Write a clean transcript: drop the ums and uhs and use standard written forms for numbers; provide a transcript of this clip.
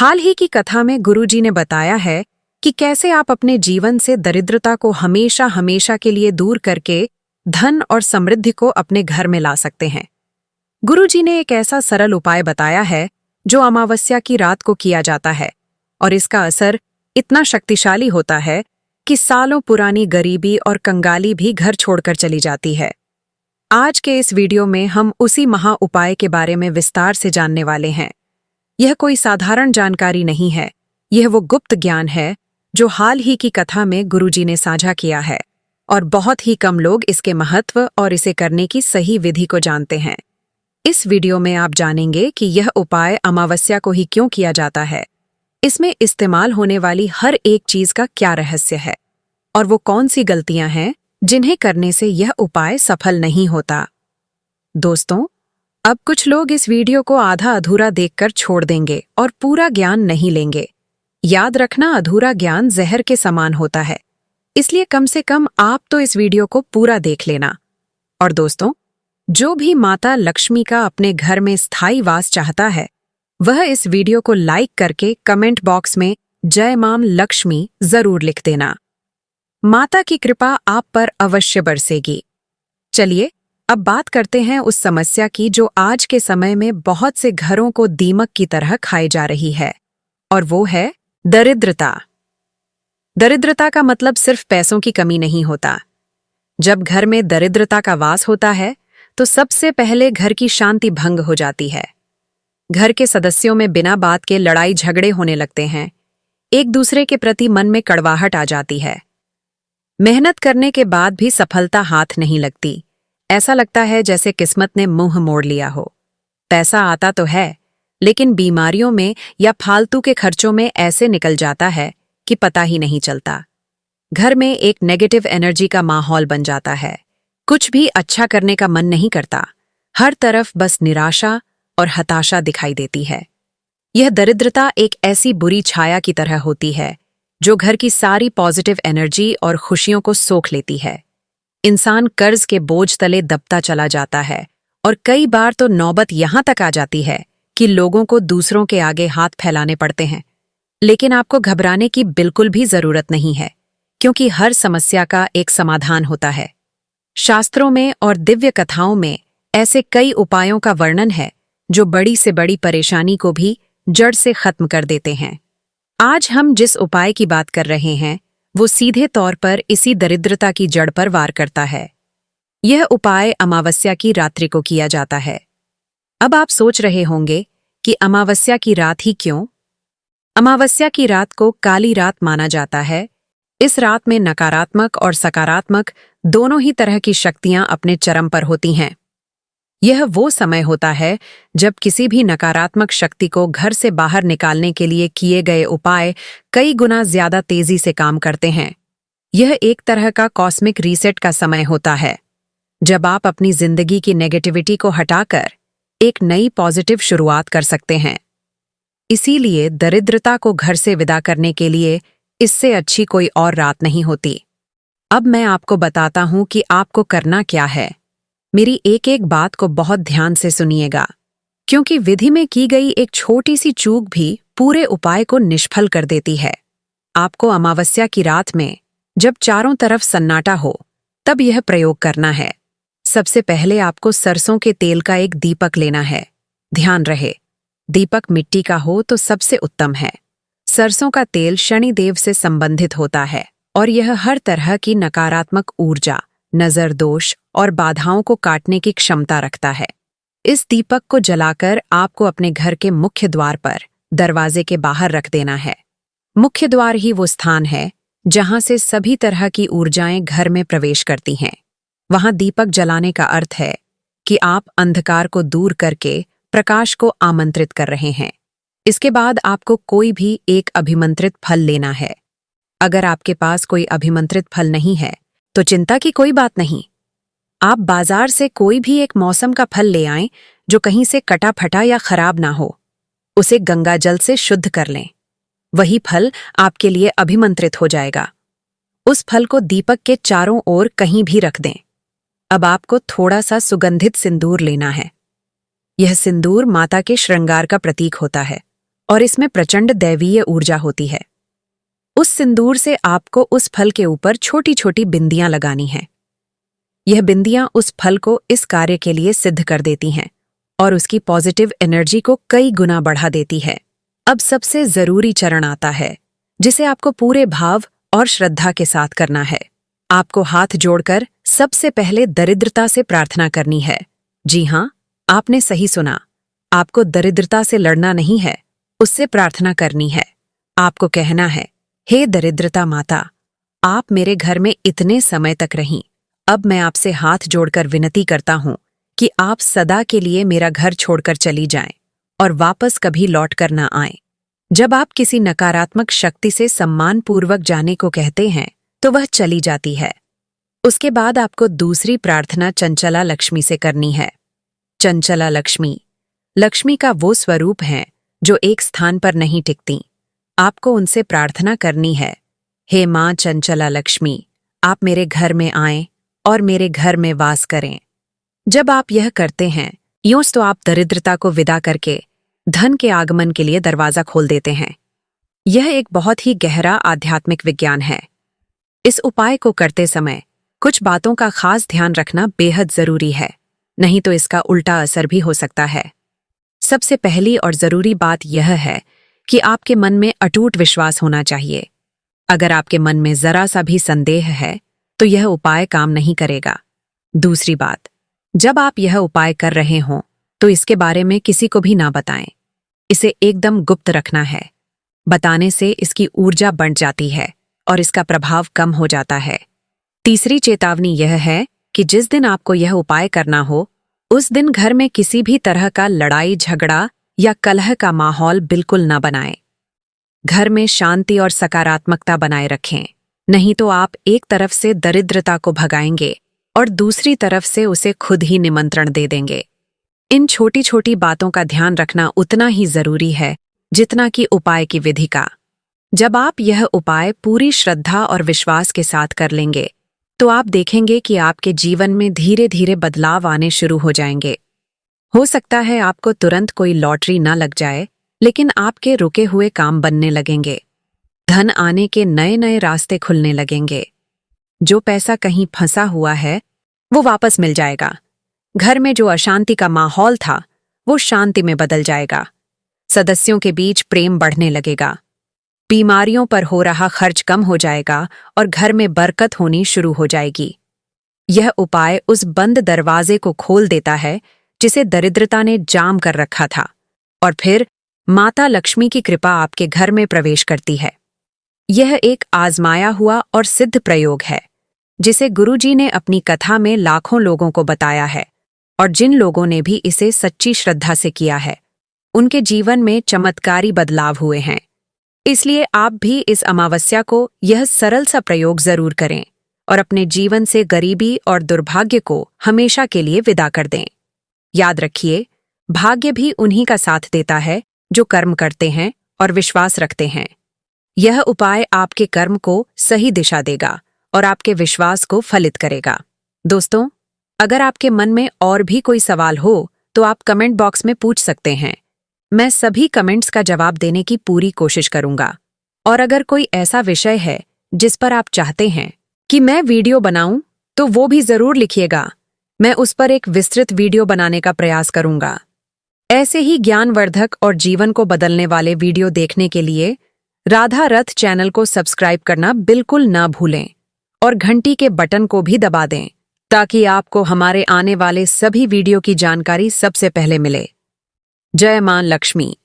हाल ही की कथा में गुरुजी ने बताया है कि कैसे आप अपने जीवन से दरिद्रता को हमेशा हमेशा के लिए दूर करके धन और समृद्धि को अपने घर में ला सकते हैं। गुरुजी ने एक ऐसा सरल उपाय बताया है जो अमावस्या की रात को किया जाता है और इसका असर इतना शक्तिशाली होता है कि सालों पुरानी गरीबी और कंगाली भी घर छोड़कर चली जाती है। आज के इस वीडियो में हम उसी महा उपाय के बारे में विस्तार से जानने वाले हैं। यह कोई साधारण जानकारी नहीं है, यह वो गुप्त ज्ञान है जो हाल ही की कथा में गुरुजी ने साझा किया है और बहुत ही कम लोग इसके महत्व और इसे करने की सही विधि को जानते हैं। इस वीडियो में आप जानेंगे कि यह उपाय अमावस्या को ही क्यों किया जाता है, इसमें इस्तेमाल होने वाली हर एक चीज का क्या रहस्य है और वो कौन सी गलतियां हैं जिन्हें करने से यह उपाय सफल नहीं होता। दोस्तों, अब कुछ लोग इस वीडियो को आधा अधूरा देखकर छोड़ देंगे और पूरा ज्ञान नहीं लेंगे। याद रखना, अधूरा ज्ञान जहर के समान होता है, इसलिए कम से कम आप तो इस वीडियो को पूरा देख लेना। और दोस्तों, जो भी माता लक्ष्मी का अपने घर में स्थायी वास चाहता है, वह इस वीडियो को लाइक करके कमेंट बॉक्स में जय मां लक्ष्मी जरूर लिख देना। माता की कृपा आप पर अवश्य बरसेगी। चलिए अब बात करते हैं उस समस्या की जो आज के समय में बहुत से घरों को दीमक की तरह खाई जा रही है, और वो है दरिद्रता। दरिद्रता का मतलब सिर्फ पैसों की कमी नहीं होता। जब घर में दरिद्रता का वास होता है तो सबसे पहले घर की शांति भंग हो जाती है। घर के सदस्यों में बिना बात के लड़ाई झगड़े होने लगते हैं, एक दूसरे के प्रति मन में कड़वाहट आ जाती है। मेहनत करने के बाद भी सफलता हाथ नहीं लगती, ऐसा लगता है जैसे किस्मत ने मुंह मोड़ लिया हो। पैसा आता तो है, लेकिन बीमारियों में या फालतू के खर्चों में ऐसे निकल जाता है कि पता ही नहीं चलता। घर में एक नेगेटिव एनर्जी का माहौल बन जाता है, कुछ भी अच्छा करने का मन नहीं करता, हर तरफ बस निराशा और हताशा दिखाई देती है। यह दरिद्रता एक ऐसी बुरी छाया की तरह होती है जो घर की सारी पॉजिटिव एनर्जी और खुशियों को सोख लेती है। इंसान कर्ज के बोझ तले दबता चला जाता है और कई बार तो नौबत यहां तक आ जाती है कि लोगों को दूसरों के आगे हाथ फैलाने पड़ते हैं। लेकिन आपको घबराने की बिल्कुल भी जरूरत नहीं है, क्योंकि हर समस्या का एक समाधान होता है। शास्त्रों में और दिव्य कथाओं में ऐसे कई उपायों का वर्णन है जो बड़ी से बड़ी परेशानी को भी जड़ से खत्म कर देते हैं। आज हम जिस उपाय की बात कर रहे हैं वो सीधे तौर पर इसी दरिद्रता की जड़ पर वार करता है। यह उपाय अमावस्या की रात्रि को किया जाता है। अब आप सोच रहे होंगे कि अमावस्या की रात ही क्यों? अमावस्या की रात को काली रात माना जाता है। इस रात में नकारात्मक और सकारात्मक दोनों ही तरह की शक्तियां अपने चरम पर होती हैं। यह वो समय होता है जब किसी भी नकारात्मक शक्ति को घर से बाहर निकालने के लिए किए गए उपाय कई गुना ज्यादा तेजी से काम करते हैं। यह एक तरह का कॉस्मिक रीसेट का समय होता है, जब आप अपनी जिंदगी की नेगेटिविटी को हटाकर एक नई पॉजिटिव शुरुआत कर सकते हैं। इसीलिए दरिद्रता को घर से विदा करने के लिए इससे अच्छी कोई और रात नहीं होती। अब मैं आपको बताता हूं कि आपको करना क्या है। मेरी एक एक बात को बहुत ध्यान से सुनिएगा, क्योंकि विधि में की गई एक छोटी सी चूक भी पूरे उपाय को निष्फल कर देती है। आपको अमावस्या की रात में जब चारों तरफ सन्नाटा हो तब यह प्रयोग करना है। सबसे पहले आपको सरसों के तेल का एक दीपक लेना है। ध्यान रहे, दीपक मिट्टी का हो तो सबसे उत्तम है। सरसों का तेल शनिदेव से संबंधित होता है और यह हर तरह की नकारात्मक ऊर्जा, नजर दोष और बाधाओं को काटने की क्षमता रखता है। इस दीपक को जलाकर आपको अपने घर के मुख्य द्वार पर दरवाजे के बाहर रख देना है। मुख्य द्वार ही वो स्थान है जहां से सभी तरह की ऊर्जाएं घर में प्रवेश करती हैं। वहां दीपक जलाने का अर्थ है कि आप अंधकार को दूर करके प्रकाश को आमंत्रित कर रहे हैं। इसके बाद आपको कोई भी एक अभिमंत्रित फल लेना है। अगर आपके पास कोई अभिमंत्रित फल नहीं है तो चिंता की कोई बात नहीं। आप बाजार से कोई भी एक मौसम का फल ले आएं जो कहीं से कटा फटा या खराब ना हो। उसे गंगा जल से शुद्ध कर लें। वही फल आपके लिए अभिमंत्रित हो जाएगा। उस फल को दीपक के चारों ओर कहीं भी रख दें। अब आपको थोड़ा सा सुगंधित सिंदूर लेना है। यह सिंदूर माता के श्रृंगार का प्रतीक होता है और इसमें प्रचंड दैवीय ऊर्जा होती है। उस सिंदूर से आपको उस फल के ऊपर छोटी छोटी बिंदियां लगानी हैं। यह बिंदियां उस फल को इस कार्य के लिए सिद्ध कर देती हैं और उसकी पॉजिटिव एनर्जी को कई गुना बढ़ा देती है। अब सबसे जरूरी चरण आता है, जिसे आपको पूरे भाव और श्रद्धा के साथ करना है। आपको हाथ जोड़कर सबसे पहले दरिद्रता से प्रार्थना करनी है। जी हाँ, आपने सही सुना। आपको दरिद्रता से लड़ना नहीं है, उससे प्रार्थना करनी है। आपको कहना है, हे दरिद्रता माता, आप मेरे घर में इतने समय तक रहीं। अब मैं आपसे हाथ जोड़कर विनती करता हूं कि आप सदा के लिए मेरा घर छोड़कर चली जाएं और वापस कभी लौट कर न आएं। जब आप किसी नकारात्मक शक्ति से सम्मानपूर्वक जाने को कहते हैं तो वह चली जाती है। उसके बाद आपको दूसरी प्रार्थना चंचला लक्ष्मी से करनी है। चंचला लक्ष्मी, लक्ष्मी का वो स्वरूप है जो एक स्थान पर नहीं टिकती। आपको उनसे प्रार्थना करनी है, हे माँ चंचला लक्ष्मी, आप मेरे घर में आएं और मेरे घर में वास करें। जब आप यह करते हैं, यूं तो आप दरिद्रता को विदा करके धन के आगमन के लिए दरवाजा खोल देते हैं। यह एक बहुत ही गहरा आध्यात्मिक विज्ञान है। इस उपाय को करते समय कुछ बातों का खास ध्यान रखना बेहद जरूरी है, नहीं तो इसका उल्टा असर भी हो सकता है। सबसे पहली और जरूरी बात यह है कि आपके मन में अटूट विश्वास होना चाहिए। अगर आपके मन में जरा सा भी संदेह है तो यह उपाय काम नहीं करेगा। दूसरी बात, जब आप यह उपाय कर रहे हों तो इसके बारे में किसी को भी ना बताएं। इसे एकदम गुप्त रखना है। बताने से इसकी ऊर्जा बढ़ जाती है और इसका प्रभाव कम हो जाता है। तीसरी चेतावनी यह है कि जिस दिन आपको यह उपाय करना हो, उस दिन घर में किसी भी तरह का लड़ाई झगड़ा या कलह का माहौल बिल्कुल न बनाएं। घर में शांति और सकारात्मकता बनाए रखें, नहीं तो आप एक तरफ से दरिद्रता को भगाएंगे और दूसरी तरफ से उसे खुद ही निमंत्रण दे देंगे। इन छोटी छोटी बातों का ध्यान रखना उतना ही जरूरी है जितना कि उपाय की विधि का। जब आप यह उपाय पूरी श्रद्धा और विश्वास के साथ कर लेंगे तो आप देखेंगे कि आपके जीवन में धीरे धीरे बदलाव आने शुरू हो जाएंगे। हो सकता है आपको तुरंत कोई लॉटरी न लग जाए, लेकिन आपके रुके हुए काम बनने लगेंगे। धन आने के नए नए रास्ते खुलने लगेंगे। जो पैसा कहीं फंसा हुआ है वो वापस मिल जाएगा। घर में जो अशांति का माहौल था वो शांति में बदल जाएगा। सदस्यों के बीच प्रेम बढ़ने लगेगा। बीमारियों पर हो रहा खर्च कम हो जाएगा और घर में बरकत होनी शुरू हो जाएगी। यह उपाय उस बंद दरवाजे को खोल देता है जिसे दरिद्रता ने जाम कर रखा था, और फिर माता लक्ष्मी की कृपा आपके घर में प्रवेश करती है। यह एक आजमाया हुआ और सिद्ध प्रयोग है जिसे गुरुजी ने अपनी कथा में लाखों लोगों को बताया है, और जिन लोगों ने भी इसे सच्ची श्रद्धा से किया है उनके जीवन में चमत्कारी बदलाव हुए हैं। इसलिए आप भी इस अमावस्या को यह सरल सा प्रयोग जरूर करें और अपने जीवन से गरीबी और दुर्भाग्य को हमेशा के लिए विदा कर दें। याद रखिए, भाग्य भी उन्हीं का साथ देता है जो कर्म करते हैं और विश्वास रखते हैं। यह उपाय आपके कर्म को सही दिशा देगा और आपके विश्वास को फलित करेगा। दोस्तों, अगर आपके मन में और भी कोई सवाल हो तो आप कमेंट बॉक्स में पूछ सकते हैं। मैं सभी कमेंट्स का जवाब देने की पूरी कोशिश करूंगा। और अगर कोई ऐसा विषय है जिस पर आप चाहते हैं कि मैं वीडियो बनाऊं तो वो भी जरूर लिखिएगा। मैं उस पर एक विस्तृत वीडियो बनाने का प्रयास करूंगा। ऐसे ही ज्ञानवर्धक और जीवन को बदलने वाले वीडियो देखने के लिए राधा रथ चैनल को सब्सक्राइब करना बिल्कुल ना भूलें और घंटी के बटन को भी दबा दें ताकि आपको हमारे आने वाले सभी वीडियो की जानकारी सबसे पहले मिले। जय मां लक्ष्मी।